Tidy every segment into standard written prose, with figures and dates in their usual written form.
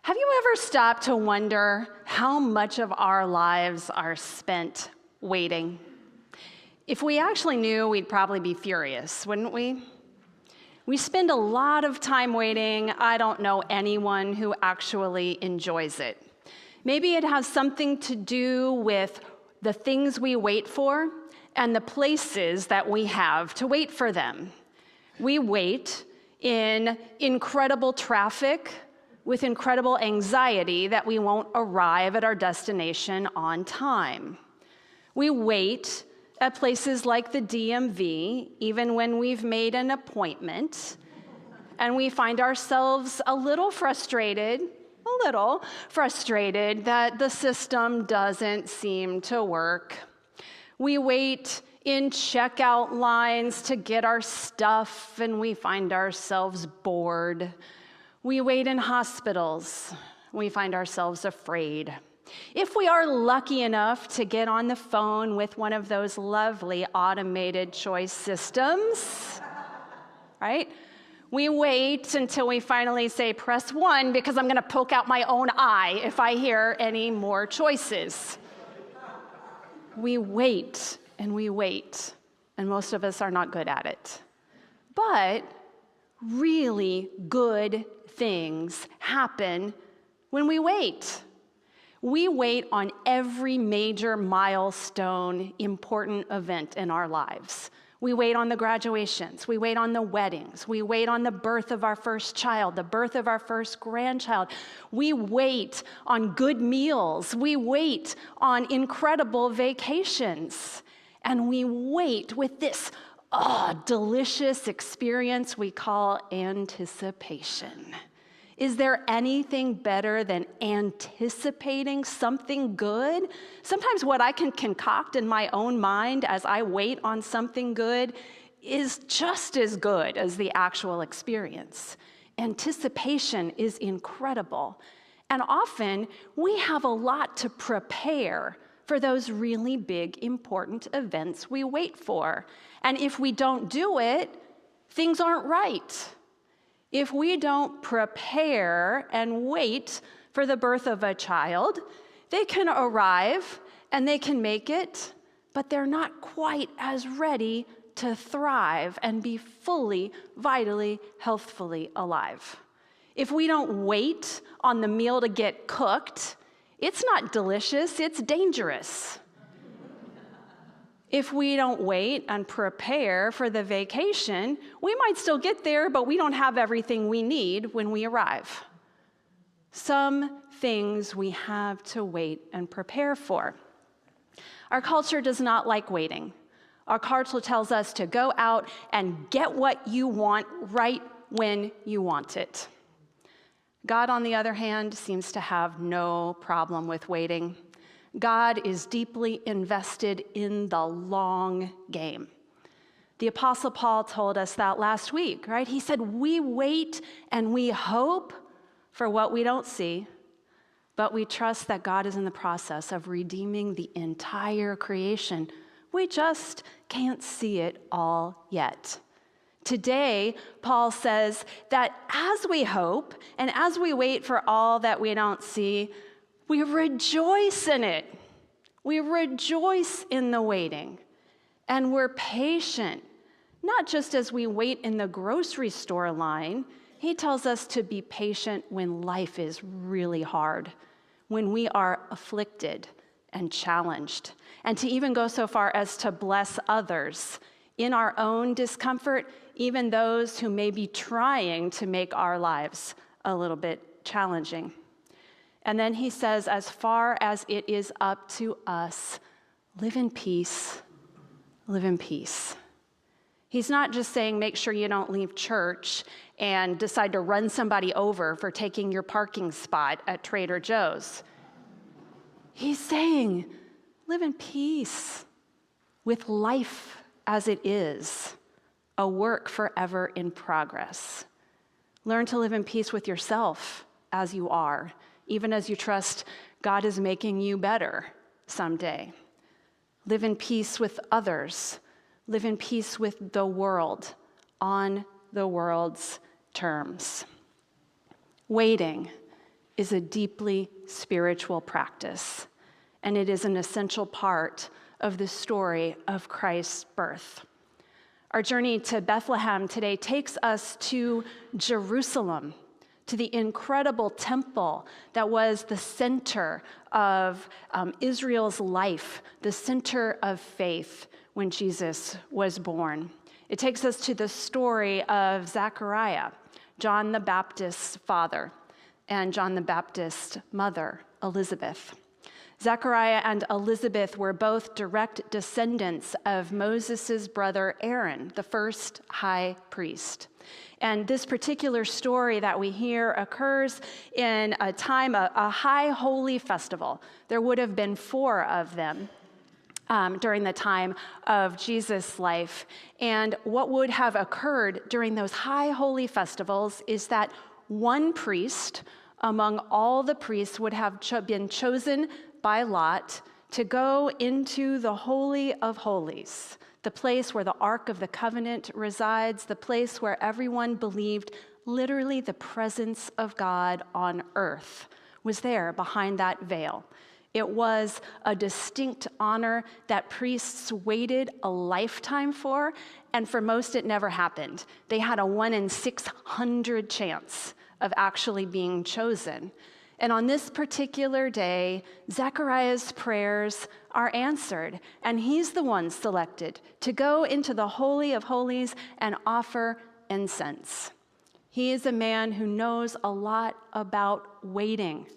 Have you ever stopped to wonder how much of our lives are spent waiting? If we actually knew, we'd probably be furious, wouldn't we? We spend a lot of time waiting. I don't know anyone who actually enjoys it. Maybe it has something to do with the things we wait for and the places that we have to wait for them. We wait in incredible traffic with incredible anxiety that we won't arrive at our destination on time. We wait at places like the DMV, even when we've made an appointment, and we find ourselves a little frustrated that the system doesn't seem to work. We wait in checkout lines to get our stuff, and we find ourselves bored. We wait in hospitals. We find ourselves afraid. If we are lucky enough to get on the phone with one of those lovely automated choice systems, right? We wait until we finally say, press 1, because I'm going to poke out my own eye if I hear any more choices. We wait, and most of us are not good at it. But really good things happen when we wait. We wait on every major milestone, important event in our lives. We wait on the graduations. We wait on the weddings. We wait on the birth of our first child, the birth of our first grandchild. We wait on good meals. We wait on incredible vacations. And we wait with this delicious experience we call anticipation. Is there anything better than anticipating something good? Sometimes what I can concoct in my own mind as I wait on something good is just as good as the actual experience. Anticipation is incredible. And often we have a lot to prepare for those really big, important events we wait for. And if we don't do it, things aren't right. If we don't prepare and wait for the birth of a child, they can arrive and they can make it, but they're not quite as ready to thrive and be fully, vitally, healthfully alive. If we don't wait on the meal to get cooked, it's not delicious, it's dangerous. If we don't wait and prepare for the vacation, we might still get there, but we don't have everything we need when we arrive. Some things we have to wait and prepare for. Our culture does not like waiting. Our culture tells us to go out and get what you want right when you want it. God, on the other hand, seems to have no problem with waiting. God is deeply invested in the long game. The Apostle Paul told us that last week, right? He said, we wait and we hope for what we don't see, but we trust that God is in the process of redeeming the entire creation. We just can't see it all yet. Today, Paul says that as we hope and as we wait for all that we don't see, we rejoice in it. We rejoice in the waiting. And we're patient, not just as we wait in the grocery store line. He tells us to be patient when life is really hard, when we are afflicted and challenged, and to even go so far as to bless others in our own discomfort, even those who may be trying to make our lives a little bit challenging. And then he says, as far as it is up to us, live in peace, live in peace. He's not just saying make sure you don't leave church and decide to run somebody over for taking your parking spot at Trader Joe's. He's saying live in peace with life as it is, a work forever in progress. Learn to live in peace with yourself as you are, even as you trust God is making you better someday. Live in peace with others. Live in peace with the world on the world's terms. Waiting is a deeply spiritual practice, and it is an essential part of the story of Christ's birth. Our journey to Bethlehem today takes us to Jerusalem, to the incredible temple that was the center of Israel's life, the center of faith when Jesus was born. It takes us to the story of Zechariah, John the Baptist's father, and John the Baptist's mother, Elizabeth. Zechariah and Elizabeth were both direct descendants of Moses' brother Aaron, the first high priest. And this particular story that we hear occurs in a time, a high holy festival. There would have been 4 of them during the time of Jesus' life. And what would have occurred during those high holy festivals is that one priest among all the priests would have been chosen by lot to go into the Holy of Holies, the place where the Ark of the Covenant resides, the place where everyone believed literally the presence of God on earth was there behind that veil. It was a distinct honor that priests waited a lifetime for, and for most it never happened. They had a 1 in 600 chance of actually being chosen. And on this particular day, Zechariah's prayers are answered, and he's the one selected to go into the Holy of Holies and offer incense. He is a man who knows a lot about waiting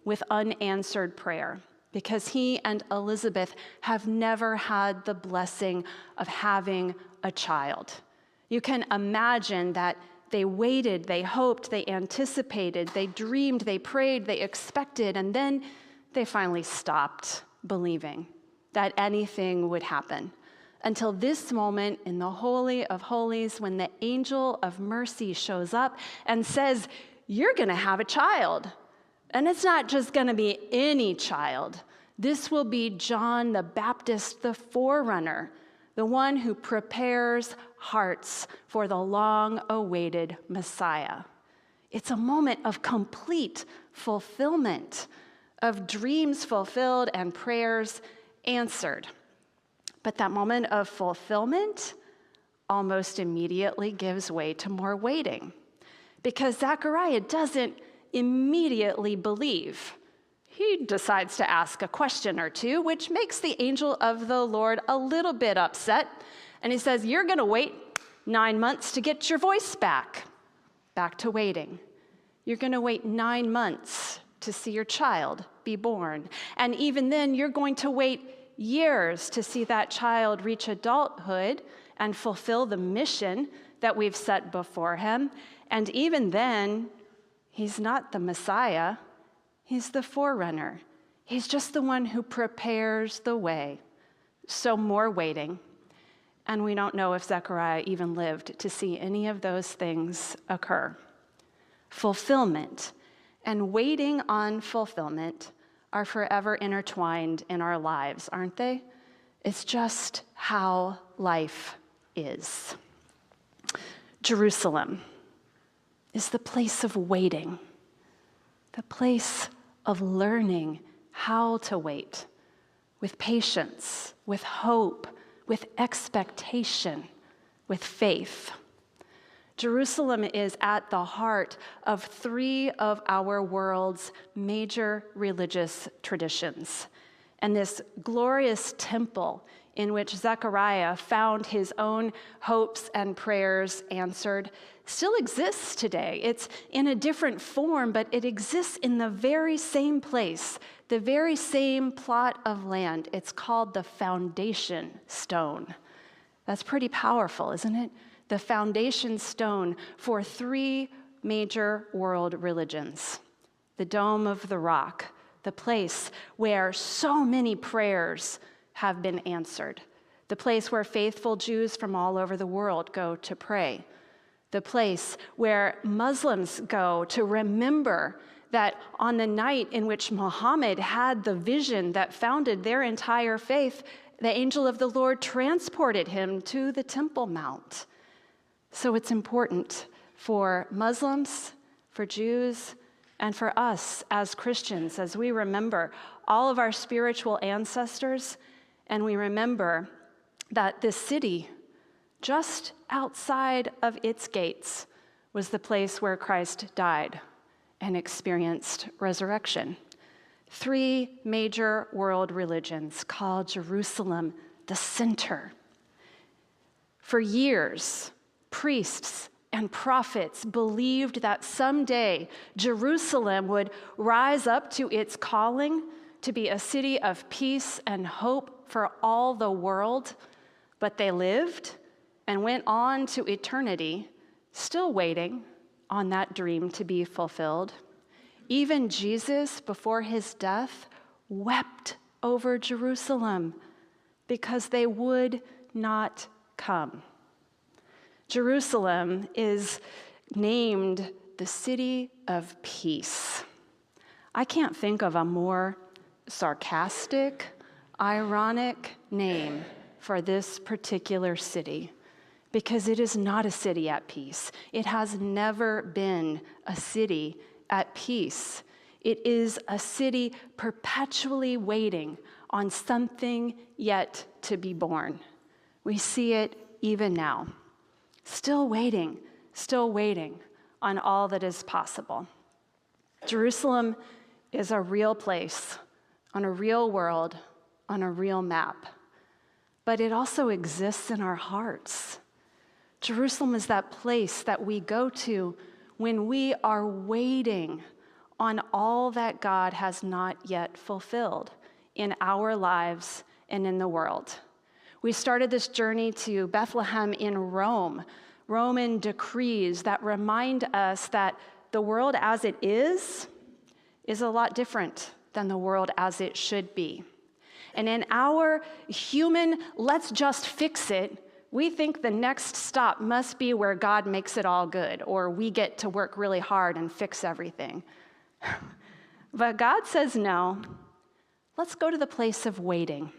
with unanswered prayer, because he and Elizabeth have never had the blessing of having a child. You can imagine that they waited, they hoped, they anticipated, they dreamed, they prayed, they expected, and then they finally stopped believing that anything would happen until this moment in the Holy of Holies when the angel of mercy shows up and says, "You're going to have a child. And it's not just going to be any child. This will be John the Baptist, the forerunner, the one who prepares hearts for the long-awaited Messiah." It's a moment of complete fulfillment, of dreams fulfilled and prayers answered. But that moment of fulfillment almost immediately gives way to more waiting, because Zechariah doesn't immediately believe. He decides to ask a question or two, which makes the angel of the Lord a little bit upset. And he says, "You're going to wait 9 months to get your voice back." Back to waiting. You're going to wait 9 months to see your child be born. And even then, you're going to wait years to see that child reach adulthood and fulfill the mission that we've set before him. And even then, he's not the Messiah. He's the forerunner. He's just the one who prepares the way. So more waiting. And we don't know if Zechariah even lived to see any of those things occur. Fulfillment and waiting on fulfillment are forever intertwined in our lives, aren't they? It's just how life is. Jerusalem is the place of waiting, the place of learning how to wait with patience, with hope, with expectation, with faith. Jerusalem is at the heart of 3 of our world's major religious traditions. And this glorious temple in which Zechariah found his own hopes and prayers answered still exists today. It's in a different form, but it exists in the very same place, the very same plot of land. It's called the foundation stone. That's pretty powerful, isn't it? The foundation stone for 3 major world religions. The Dome of the Rock, the place where so many prayers have been answered. The place where faithful Jews from all over the world go to pray. The place where Muslims go to remember that on the night in which Muhammad had the vision that founded their entire faith, the angel of the Lord transported him to the Temple Mount. So it's important for Muslims, for Jews, And for us as Christians, as we remember all of our spiritual ancestors, and we remember that this city, just outside of its gates, was the place where Christ died and experienced resurrection. 3 major world religions call Jerusalem the center. For years, priests and prophets believed that someday Jerusalem would rise up to its calling to be a city of peace and hope for all the world, but they lived and went on to eternity, still waiting on that dream to be fulfilled. Even Jesus, before his death, wept over Jerusalem because they would not come. Jerusalem is named the city of peace. I can't think of a more sarcastic, ironic name for this particular city, because it is not a city at peace. It has never been a city at peace. It is a city perpetually waiting on something yet to be born. We see it even now. Still waiting on all that is possible. Jerusalem is a real place, on a real world, on a real map. But it also exists in our hearts. Jerusalem is that place that we go to when we are waiting on all that God has not yet fulfilled in our lives and in the world. We started this journey to Bethlehem in Rome, Roman decrees that remind us that the world as it is a lot different than the world as it should be. And in our human, let's just fix it, we think the next stop must be where God makes it all good, or we get to work really hard and fix everything. But God says, no, let's go to the place of waiting.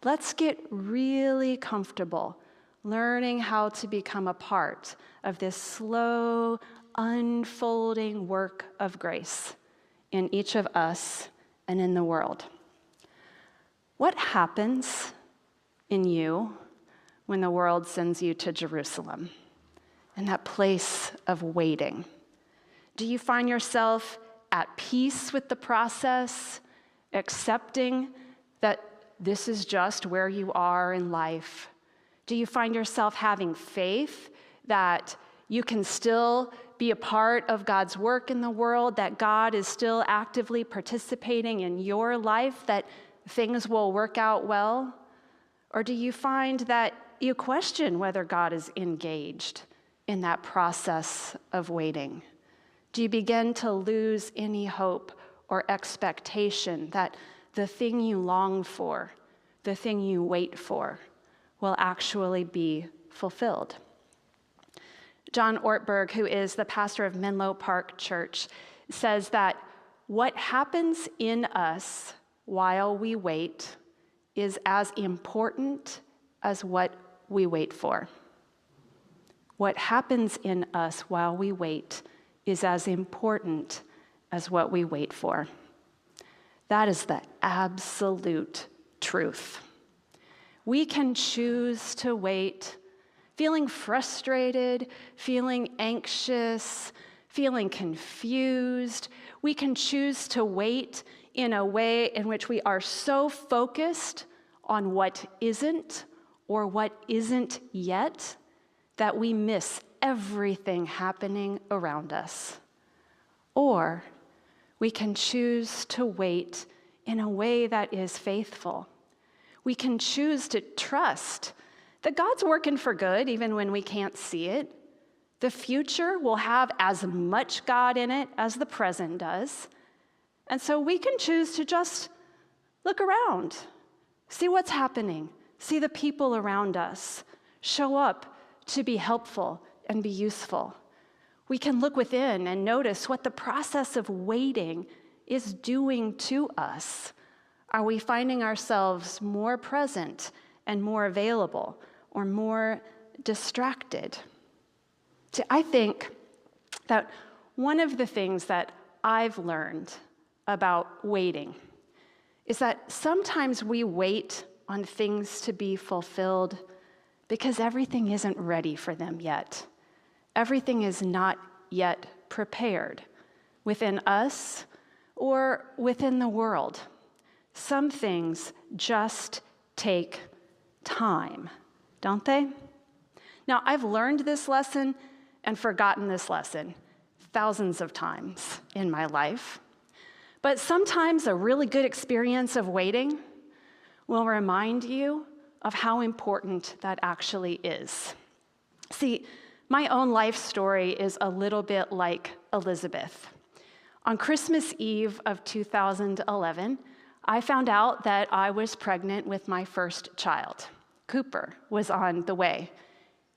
Let's get really comfortable learning how to become a part of this slow, unfolding work of grace in each of us and in the world. What happens in you when the world sends you to Jerusalem, in that place of waiting? Do you find yourself at peace with the process, accepting that this is just where you are in life? Do you find yourself having faith that you can still be a part of God's work in the world, that God is still actively participating in your life, that things will work out well? Or do you find that you question whether God is engaged in that process of waiting? Do you begin to lose any hope or expectation that the thing you long for, the thing you wait for, will actually be fulfilled? John Ortberg, who is the pastor of Menlo Park Church, says that what happens in us while we wait is as important as what we wait for. What happens in us while we wait is as important as what we wait for. That is the absolute truth. We can choose to wait, feeling frustrated, feeling anxious, feeling confused. We can choose to wait in a way in which we are so focused on what isn't or what isn't yet that we miss everything happening around us. Or we can choose to wait in a way that is faithful. We can choose to trust that God's working for good even when we can't see it. The future will have as much God in it as the present does. And so we can choose to just look around, see what's happening, see the people around us, show up to be helpful and be useful. We can look within and notice what the process of waiting is doing to us. Are we finding ourselves more present and more available or more distracted? See, I think that one of the things that I've learned about waiting is that sometimes we wait on things to be fulfilled because everything isn't ready for them yet. Everything is not yet prepared within us or within the world. Some things just take time, don't they? Now, I've learned this lesson and forgotten this lesson thousands of times in my life. But sometimes a really good experience of waiting will remind you of how important that actually is. See, my own life story is a little bit like Elizabeth. On Christmas Eve of 2011, I found out that I was pregnant with my first child. Cooper was on the way.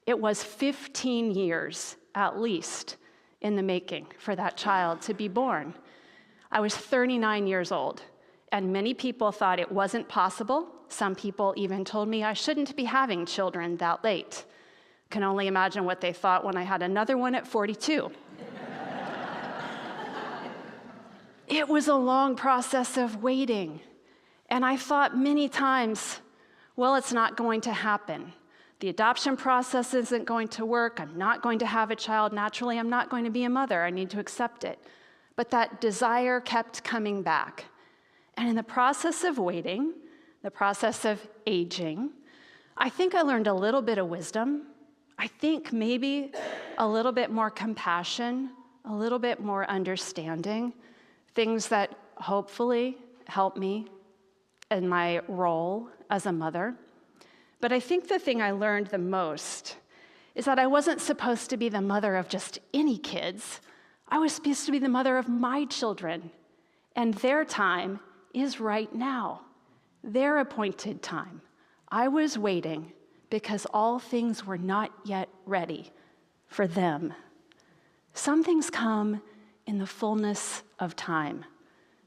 It was 15 years, at least, in the making for that child to be born. I was 39 years old, and many people thought it wasn't possible. Some people even told me I shouldn't be having children that late. Can only imagine what they thought when I had another one at 42. It was a long process of waiting, and I thought many times, well, it's not going to happen. The adoption process isn't going to work. I'm not going to have a child naturally. I'm not going to be a mother. I need to accept it. But that desire kept coming back. And in the process of waiting, the process of aging, I think I learned a little bit of wisdom. I think maybe a little bit more compassion, a little bit more understanding, things that hopefully help me in my role as a mother. But I think the thing I learned the most is that I wasn't supposed to be the mother of just any kids. I was supposed to be the mother of my children, and their time is right now, their appointed time. I was waiting because all things were not yet ready for them. Some things come in the fullness of time.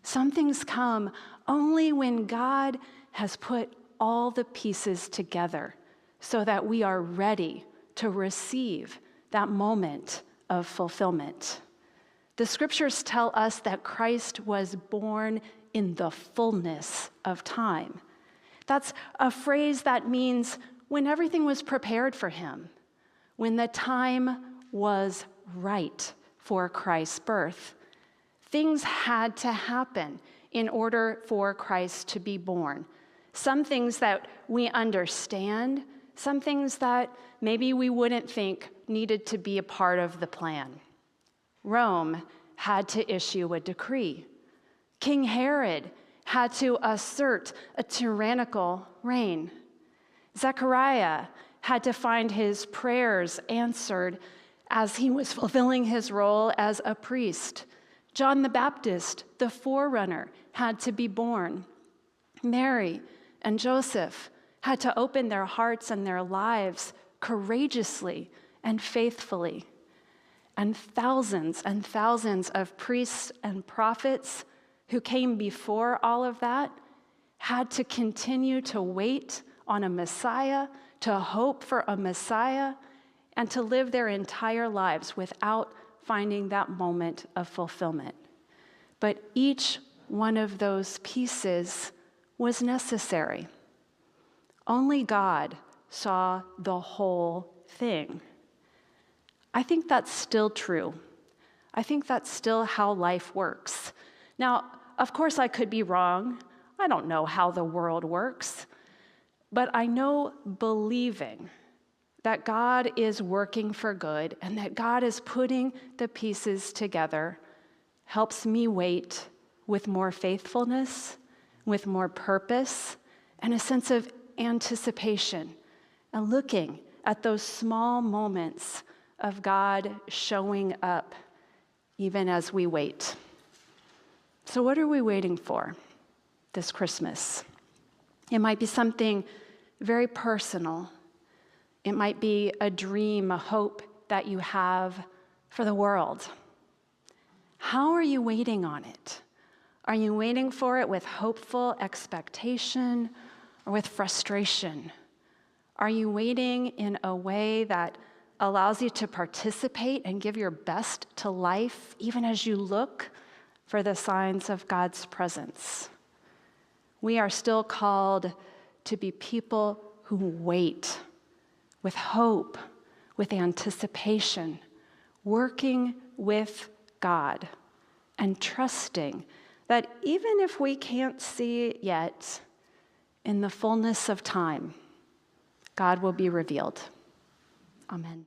Some things come only when God has put all the pieces together so that we are ready to receive that moment of fulfillment. The scriptures tell us that Christ was born in the fullness of time. That's a phrase that means when everything was prepared for him, when the time was right for Christ's birth. Things had to happen in order for Christ to be born. Some things that we understand, some things that maybe we wouldn't think needed to be a part of the plan. Rome had to issue a decree. King Herod had to assert a tyrannical reign. Zechariah had to find his prayers answered as he was fulfilling his role as a priest. John the Baptist, the forerunner, had to be born. Mary and Joseph had to open their hearts and their lives courageously and faithfully. And thousands of priests and prophets who came before all of that had to continue to wait on a Messiah, to hope for a Messiah, and to live their entire lives without finding that moment of fulfillment. But each one of those pieces was necessary. Only God saw the whole thing. I think that's still true. I think that's still how life works. Now, of course, I could be wrong. I don't know how the world works. But I know believing that God is working for good and that God is putting the pieces together helps me wait with more faithfulness, with more purpose, and a sense of anticipation, and looking at those small moments of God showing up even as we wait. So what are we waiting for this Christmas? It might be something very personal. It might be a dream, a hope that you have for the world. How are you waiting on it? Are you waiting for it with hopeful expectation or with frustration? Are you waiting in a way that allows you to participate and give your best to life, even as you look for the signs of God's presence. We are still called to be people who wait with hope, with anticipation, working with God and trusting that even if we can't see it yet, in the fullness of time, God will be revealed. Amen.